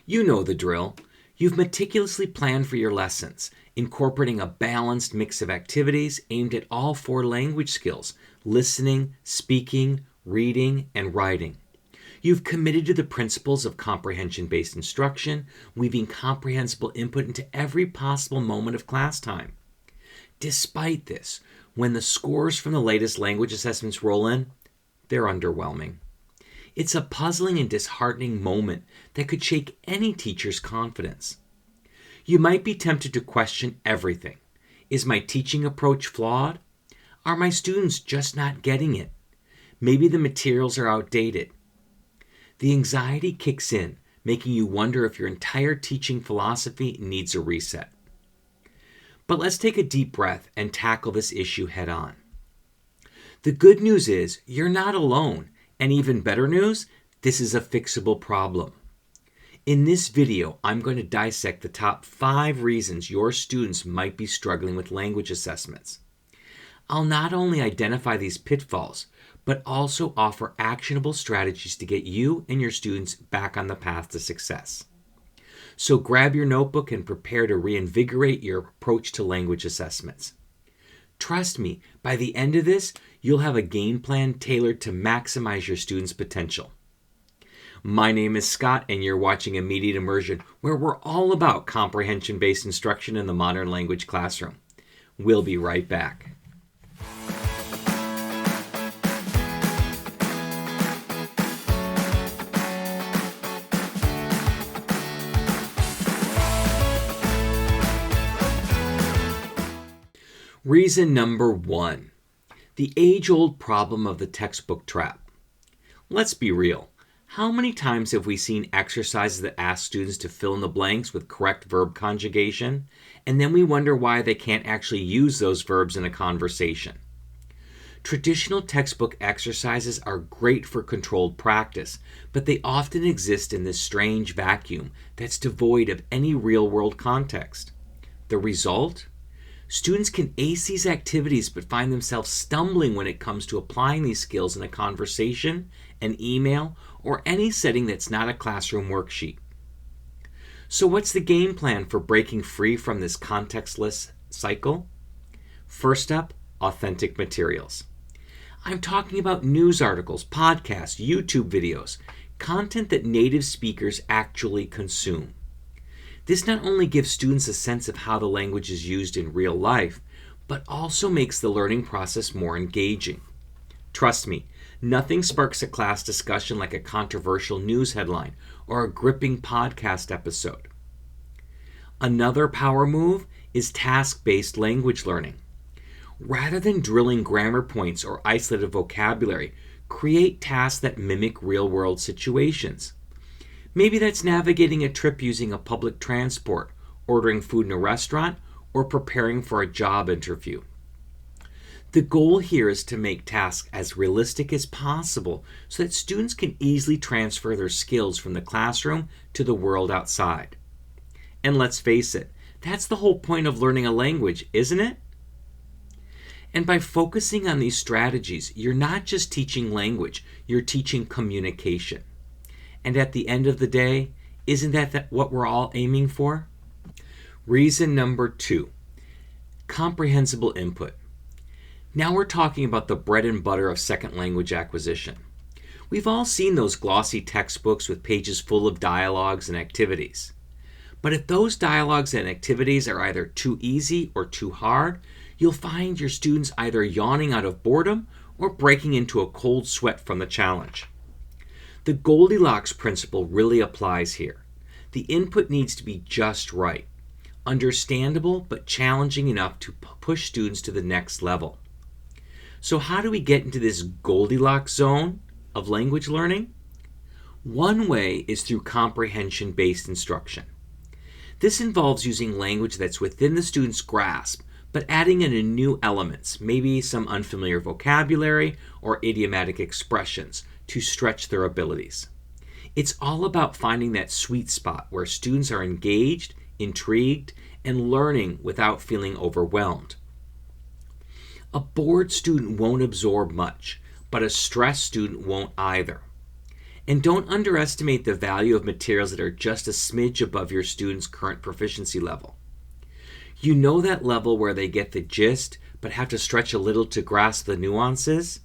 You know the drill. You've meticulously planned for your lessons, incorporating a balanced mix of activities aimed at all four language skills: listening, speaking, reading, and writing. You've committed to the principles of comprehension-based instruction, weaving comprehensible input into every possible moment of class time. Despite this, when the scores from the latest language assessments roll in, they're underwhelming. It's a puzzling and disheartening moment that could shake any teacher's confidence. You might be tempted to question everything. Is my teaching approach flawed? Are my students just not getting it? Maybe the materials are outdated. The anxiety kicks in, making you wonder if your entire teaching philosophy needs a reset. But let's take a deep breath and tackle this issue head on. The good news is you're not alone, and even better news, this is a fixable problem. In this video, I'm going to dissect the top 5 reasons your students might be struggling with language assessments. I'll not only identify these pitfalls, but also offer actionable strategies to get you and your students back on the path to success. So grab your notebook and prepare to reinvigorate your approach to language assessments. Trust me, by the end of this, you'll have a game plan tailored to maximize your students' potential. My name is Scott, and you're watching Immediate Immersion, where we're all about comprehension-based instruction in the modern language classroom. We'll be right back. Reason number 1, the age-old problem of the textbook trap. Let's be real. How many times have we seen exercises that ask students to fill in the blanks with correct verb conjugation, and then we wonder why they can't actually use those verbs in a conversation? Traditional textbook exercises are great for controlled practice, but they often exist in this strange vacuum that's devoid of any real-world context. The result? Students can ace these activities but find themselves stumbling when it comes to applying these skills in a conversation, an email, or any setting that's not a classroom worksheet. So what's the game plan for breaking free from this contextless cycle? First up, authentic materials. I'm talking about news articles, podcasts, YouTube videos, content that native speakers actually consume. This not only gives students a sense of how the language is used in real life, but also makes the learning process more engaging. Trust me, nothing sparks a class discussion like a controversial news headline or a gripping podcast episode. Another power move is task-based language learning. Rather than drilling grammar points or isolated vocabulary, create tasks that mimic real-world situations. Maybe that's navigating a trip using a public transport, ordering food in a restaurant, or preparing for a job interview. The goal here is to make tasks as realistic as possible so that students can easily transfer their skills from the classroom to the world outside. And let's face it, that's the whole point of learning a language, isn't it? And by focusing on these strategies, you're not just teaching language, you're teaching communication. And at the end of the day, isn't that what we're all aiming for? Reason number 2, comprehensible input. Now we're talking about the bread and butter of second language acquisition. We've all seen those glossy textbooks with pages full of dialogues and activities. But if those dialogues and activities are either too easy or too hard, you'll find your students either yawning out of boredom or breaking into a cold sweat from the challenge. The Goldilocks principle really applies here. The input needs to be just right, understandable but challenging enough to push students to the next level. So how do we get into this Goldilocks zone of language learning? One way is through comprehension-based instruction. This involves using language that's within the student's grasp, but adding in new elements, maybe some unfamiliar vocabulary or idiomatic expressions, to stretch their abilities. It's all about finding that sweet spot where students are engaged, intrigued, and learning without feeling overwhelmed. A bored student won't absorb much, but a stressed student won't either. And don't underestimate the value of materials that are just a smidge above your student's current proficiency level. You know that level where they get the gist but have to stretch a little to grasp the nuances?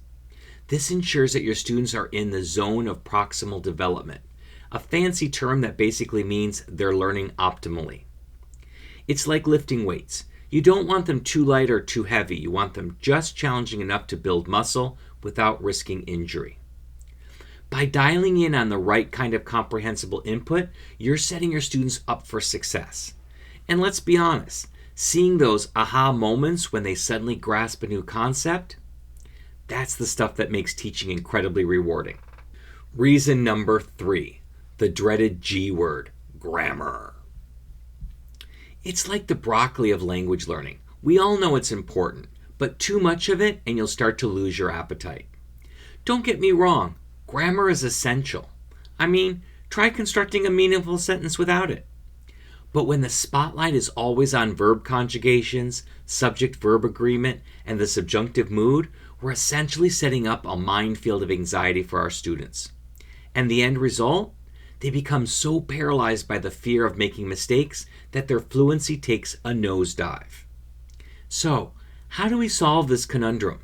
This ensures that your students are in the zone of proximal development, a fancy term that basically means they're learning optimally. It's like lifting weights. You don't want them too light or too heavy. You want them just challenging enough to build muscle without risking injury. By dialing in on the right kind of comprehensible input, you're setting your students up for success. And let's be honest, seeing those aha moments when they suddenly grasp a new concept, that's the stuff that makes teaching incredibly rewarding. Reason number 3, the dreaded G word, grammar. It's like the broccoli of language learning. We all know it's important, but too much of it and you'll start to lose your appetite. Don't get me wrong, grammar is essential. I mean, try constructing a meaningful sentence without it. But when the spotlight is always on verb conjugations, subject-verb agreement, and the subjunctive mood, we're essentially setting up a minefield of anxiety for our students. And the end result? They become so paralyzed by the fear of making mistakes that their fluency takes a nosedive. So, how do we solve this conundrum?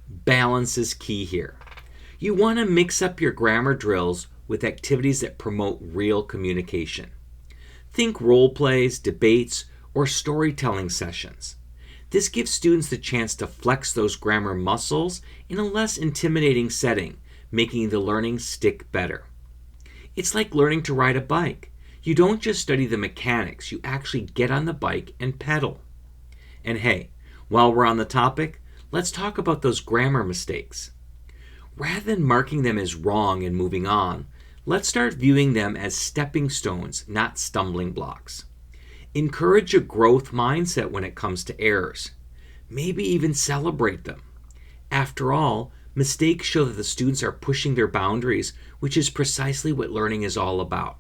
Balance is key here. You want to mix up your grammar drills with activities that promote real communication. Think role plays, debates, or storytelling sessions. This gives students the chance to flex those grammar muscles in a less intimidating setting, making the learning stick better. It's like learning to ride a bike. You don't just study the mechanics, you actually get on the bike and pedal. And hey, while we're on the topic, let's talk about those grammar mistakes. Rather than marking them as wrong and moving on, let's start viewing them as stepping stones, not stumbling blocks. Encourage a growth mindset when it comes to errors. Maybe even celebrate them. After all, mistakes show that the students are pushing their boundaries, which is precisely what learning is all about.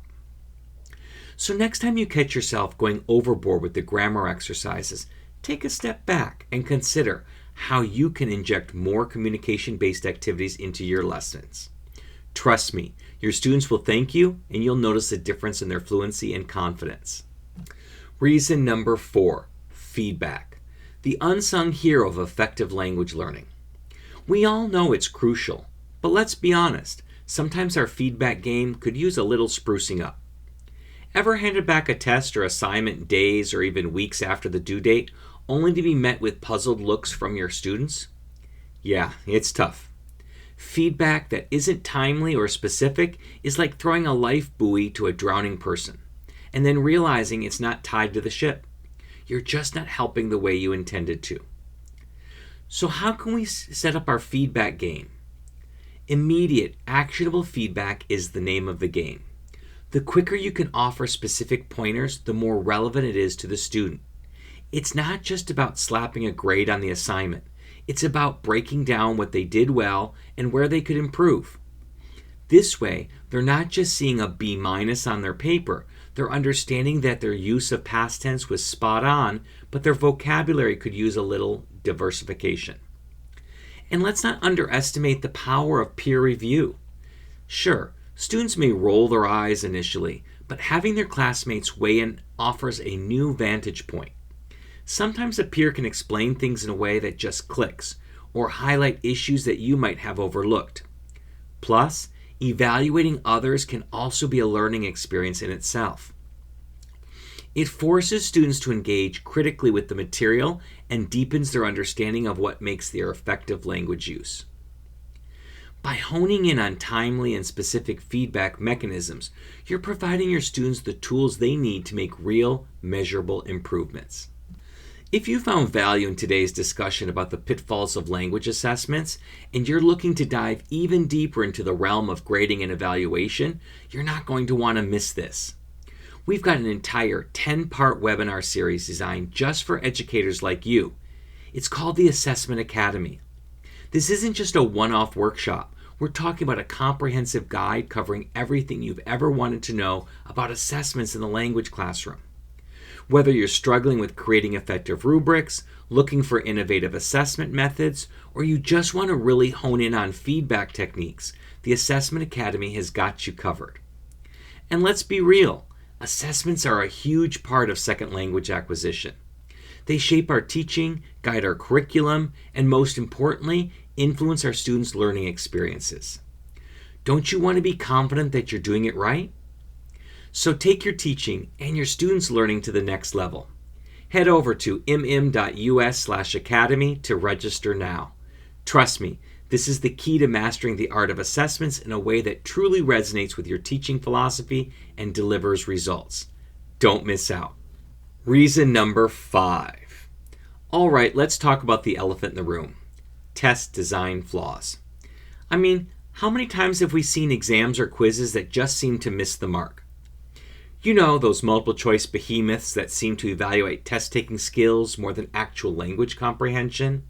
So next time you catch yourself going overboard with the grammar exercises, take a step back and consider how you can inject more communication-based activities into your lessons. Trust me, your students will thank you and you'll notice a difference in their fluency and confidence. Reason number 4, feedback. The unsung hero of effective language learning. We all know it's crucial, but let's be honest, sometimes our feedback game could use a little sprucing up. Ever handed back a test or assignment days or even weeks after the due date, only to be met with puzzled looks from your students? Yeah, it's tough. Feedback that isn't timely or specific is like throwing a life buoy to a drowning person, and then realizing it's not tied to the ship. You're just not helping the way you intended to. So how can we set up our feedback game? Immediate, actionable feedback is the name of the game. The quicker you can offer specific pointers, the more relevant it is to the student. It's not just about slapping a grade on the assignment. It's about breaking down what they did well and where they could improve. This way, they're not just seeing a B- on their paper. They're understanding that their use of past tense was spot on, but their vocabulary could use a little diversification. And let's not underestimate the power of peer review. Sure, students may roll their eyes initially, but having their classmates weigh in offers a new vantage point. Sometimes a peer can explain things in a way that just clicks, or highlight issues that you might have overlooked. Plus, evaluating others can also be a learning experience in itself. It forces students to engage critically with the material and deepens their understanding of what makes their effective language use. By honing in on timely and specific feedback mechanisms, you're providing your students the tools they need to make real, measurable improvements. If you found value in today's discussion about the pitfalls of language assessments, and you're looking to dive even deeper into the realm of grading and evaluation, you're not going to want to miss this. We've got an entire 10-part webinar series designed just for educators like you. It's called the Assessment Academy. This isn't just a one-off workshop. We're talking about a comprehensive guide covering everything you've ever wanted to know about assessments in the language classroom. Whether you're struggling with creating effective rubrics, looking for innovative assessment methods, or you just want to really hone in on feedback techniques, the Assessment Academy has got you covered. And let's be real, assessments are a huge part of second language acquisition. They shape our teaching, guide our curriculum, and most importantly, influence our students' learning experiences. Don't you want to be confident that you're doing it right? So take your teaching and your students' learning to the next level. Head over to mm.us/academy to register now. Trust me, this is the key to mastering the art of assessments in a way that truly resonates with your teaching philosophy and delivers results. Don't miss out. Reason number 5. All right, let's talk about the elephant in the room. Test design flaws. I mean, how many times have we seen exams or quizzes that just seem to miss the mark? You know, those multiple choice behemoths that seem to evaluate test-taking skills more than actual language comprehension?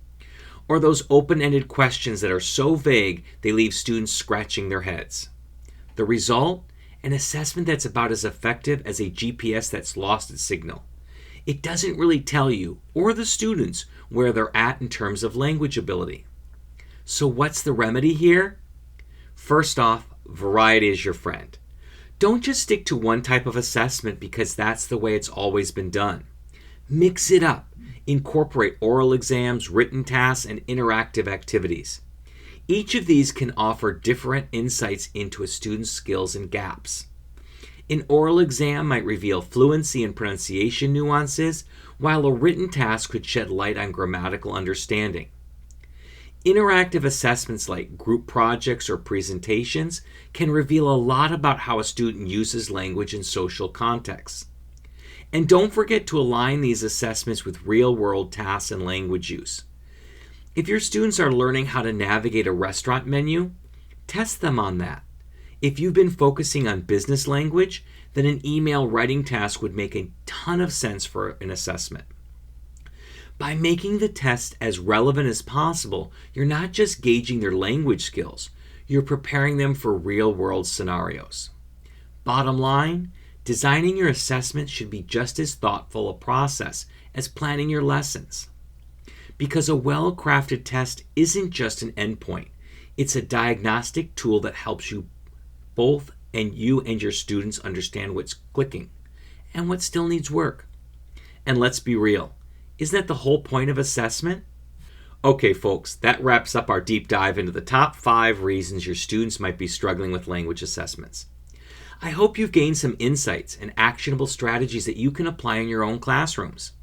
Or those open-ended questions that are so vague they leave students scratching their heads. The result? An assessment that's about as effective as a GPS that's lost its signal. It doesn't really tell you, or the students, where they're at in terms of language ability. So what's the remedy here? First off, variety is your friend. Don't just stick to one type of assessment because that's the way it's always been done. Mix it up. Incorporate oral exams, written tasks, and interactive activities. Each of these can offer different insights into a student's skills and gaps. An oral exam might reveal fluency and pronunciation nuances, while a written task could shed light on grammatical understanding. Interactive assessments like group projects or presentations can reveal a lot about how a student uses language in social contexts. And don't forget to align these assessments with real-world tasks and language use. If your students are learning how to navigate a restaurant menu, test them on that. If you've been focusing on business language, then an email writing task would make a ton of sense for an assessment. By making the test as relevant as possible, you're not just gauging their language skills, you're preparing them for real-world scenarios. Bottom line, designing your assessment should be just as thoughtful a process as planning your lessons. Because a well-crafted test isn't just an endpoint, it's a diagnostic tool that helps you both and you and your students understand what's clicking and what still needs work. And let's be real, isn't that the whole point of assessment? Okay, folks, that wraps up our deep dive into the top 5 reasons your students might be struggling with language assessments. I hope you've gained some insights and actionable strategies that you can apply in your own classrooms.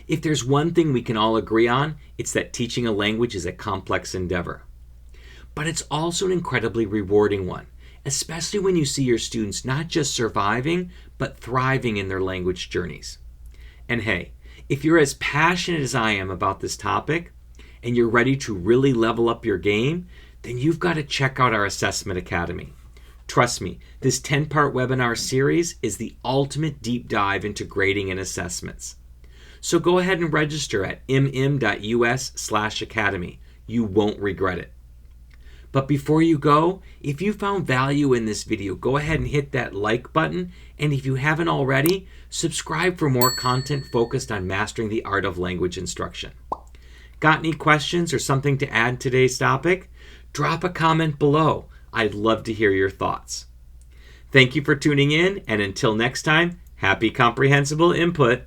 If there's one thing we can all agree on, it's that teaching a language is a complex endeavor. But it's also an incredibly rewarding one, especially when you see your students not just surviving, but thriving in their language journeys. And hey, if you're as passionate as I am about this topic, and you're ready to really level up your game, then you've got to check out our Assessment Academy. Trust me, this 10-part webinar series is the ultimate deep dive into grading and assessments. So go ahead and register at mm.us/academy. You won't regret it. But before you go, if you found value in this video, go ahead and hit that like button. And if you haven't already, subscribe for more content focused on mastering the art of language instruction. Got any questions or something to add to today's topic? Drop a comment below. I'd love to hear your thoughts. Thank you for tuning in, and until next time, happy comprehensible input.